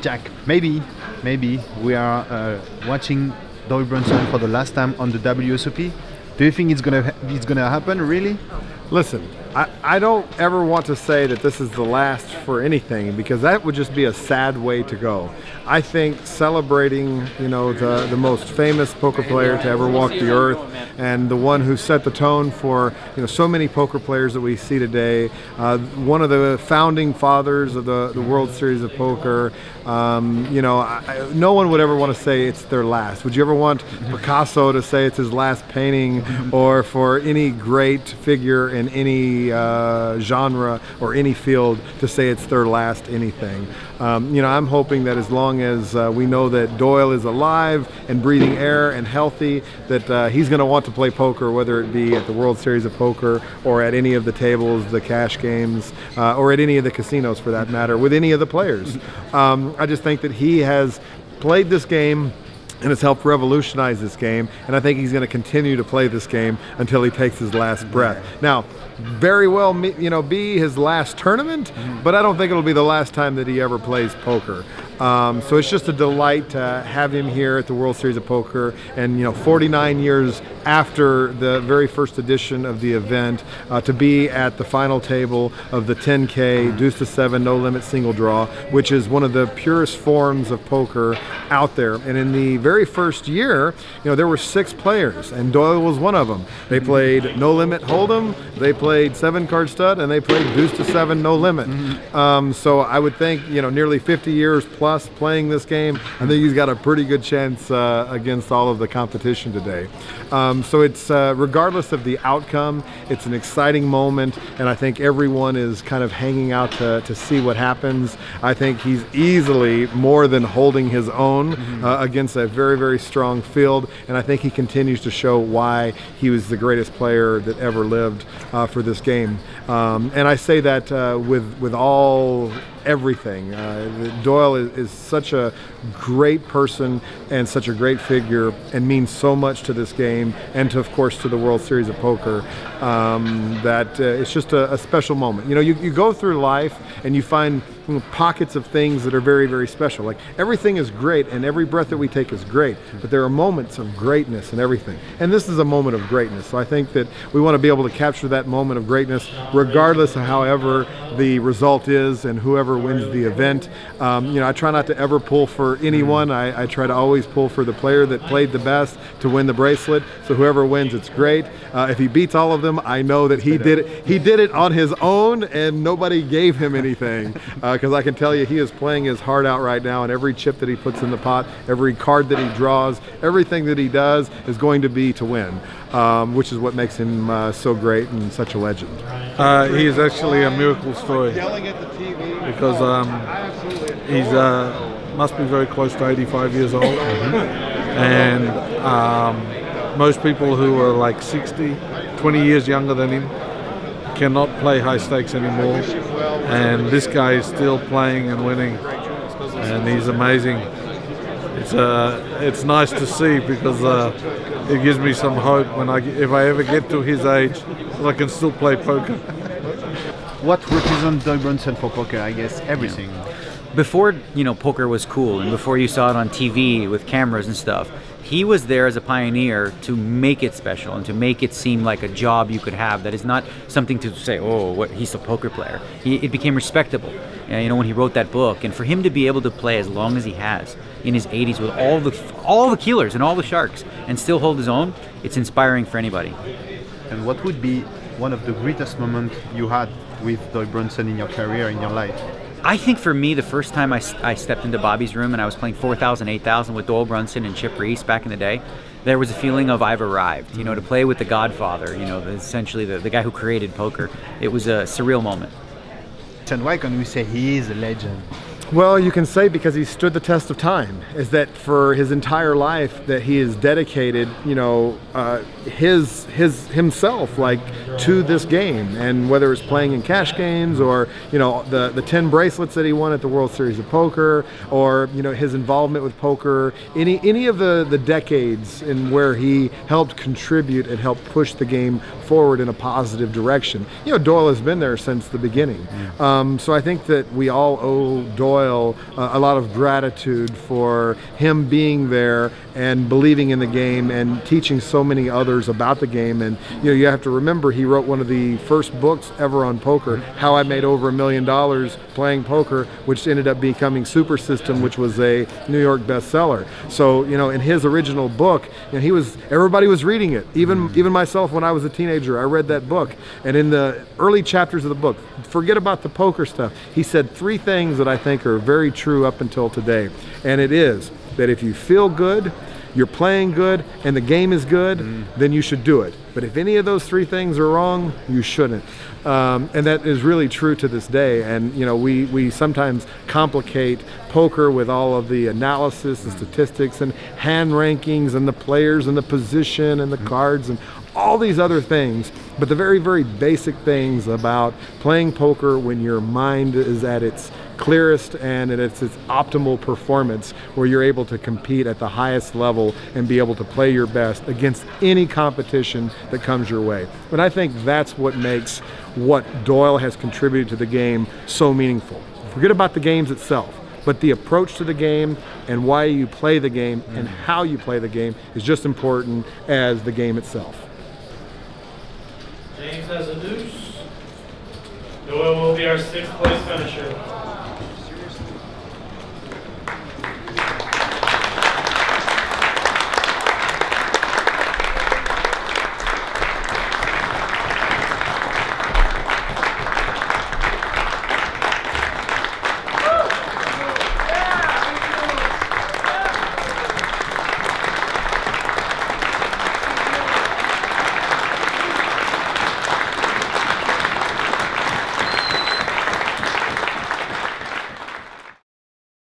Jack, maybe we are watching Doyle Brunson for the last time on the WSOP. Do you think it's gonna happen, really? Listen, I don't ever want to say that this is the last for anything, because that would just be a sad way to go. I think celebrating, you know, the most famous poker player to ever walk the earth, and the one who set the tone for, you know, so many poker players that we see today, one of the founding fathers of the World Series of Poker. You know, no one would ever want to say it's their last. Would you ever want Picasso to say it's his last painting, or for any great figure in any genre or any field to say it's their last anything? You know, I'm hoping that as long as we know that Doyle is alive and breathing air and healthy, that he's going to want to play poker, whether it be at the World Series of Poker or at any of the tables, the cash games, or at any of the casinos for that matter, with any of the players. I just think that he has played this game and has helped revolutionize this game, and I think he's going to continue to play this game until he takes his last breath. Now, very well, you know, be his last tournament, but I don't think it'll be the last time that he ever plays poker. So it's just a delight to have him here at the World Series of Poker, and, you know, 49 years after the very first edition of the event, to be at the final table of the 10K Deuce to 7 no limit single draw, which is one of the purest forms of poker out there. And in the very first year, you know, there were 6 players, and Doyle was one of them. They played no limit hold'em, they played 7-card stud, and they played Deuce to 7 no limit. So I would think, you know, nearly 50 years plus playing this game, I think he's got a pretty good chance against all of the competition today. So it's regardless of the outcome, it's an exciting moment, and I think everyone is kind of hanging out to see what happens. I think he's easily more than holding his own against a very, very strong field, and I think he continues to show why he was the greatest player that ever lived for this game. And I say that with all everything. Doyle is such a great person and such a great figure, and means so much to this game and to, of course, to the World Series of Poker, that it's just a special moment. You know, you go through life and you find, you know, pockets of things that are very, very special. Like, everything is great and every breath that we take is great, but there are moments of greatness in everything. And this is a moment of greatness. So I think that we want to be able to capture that moment of greatness regardless of however the result is and whoever wins the event. You know, I try not to ever pull for anyone. I try to always pull for the player that played the best to win the bracelet. So whoever wins, it's great. If he beats all of them, I know that he did it. He did it on his own, and nobody gave him anything. Because I can tell you, he is playing his heart out right now, and every chip that he puts in the pot, every card that he draws, everything that he does is going to be to win, which is what makes him so great and such a legend. He is actually a miracle story, because he's must be very close to 85 years old, and most people who are like 60, 20 years younger than him cannot play high stakes anymore, and this guy is still playing and winning, and he's amazing. It's nice to see, because it gives me some hope if I ever get to his age, I can still play poker. What represents Doyle Brunson for poker? I guess everything. Before, you know, poker was cool, and before you saw it on TV with cameras and stuff, he was there as a pioneer to make it special and to make it seem like a job you could have that is not something to say, oh, what, he's a poker player. It became respectable, you know, when he wrote that book. And for him to be able to play as long as he has in his 80s with all the killers and all the sharks and still hold his own, it's inspiring for anybody. And what would be one of the greatest moments you had with Doyle Brunson in your career, in your life? I think for me, the first time I stepped into Bobby's room and I was playing 4,000, 8,000 with Doyle Brunson and Chip Reese back in the day, there was a feeling of I've arrived, you know, to play with the Godfather, you know, essentially the guy who created poker. It was a surreal moment. And why can we say he is a legend? Well, you can say because he stood the test of time, is that for his entire life that he is dedicated, you know, himself, like, to this game. And whether it's playing in cash games, or, you know, the 10 bracelets that he won at the World Series of Poker, or, you know, his involvement with poker, any of the decades in where he helped contribute and help push the game forward in a positive direction. You know, Doyle has been there since the beginning. So I think that we all owe Doyle Doyle a lot of gratitude for him being there and believing in the game and teaching so many others about the game. And you know, you have to remember, he wrote one of the first books ever on poker, How I Made Over $1 Million Playing Poker, which ended up becoming Super System, which was a New York bestseller. So you know, in his original book, you know, everybody was reading it. Even myself, when I was a teenager, I read that book. And in the early chapters of the book, forget about the poker stuff, he said 3 things that I think are very true up until today. And it is that if you feel good, you're playing good, and the game is good, then you should do it. But if any of those 3 things are wrong, you shouldn't. And that is really true to this day. And you know, we sometimes complicate poker with all of the analysis and statistics and hand rankings and the players and the position and the cards and all these other things. But the very, very basic things about playing poker when your mind is at its clearest and at its optimal performance, where you're able to compete at the highest level and be able to play your best against any competition that comes your way. And I think that's what makes what Doyle has contributed to the game so meaningful. Forget about the games itself, but the approach to the game and why you play the game and how you play the game is just important as the game itself. James has a deuce. Doyle will be our 6th place finisher.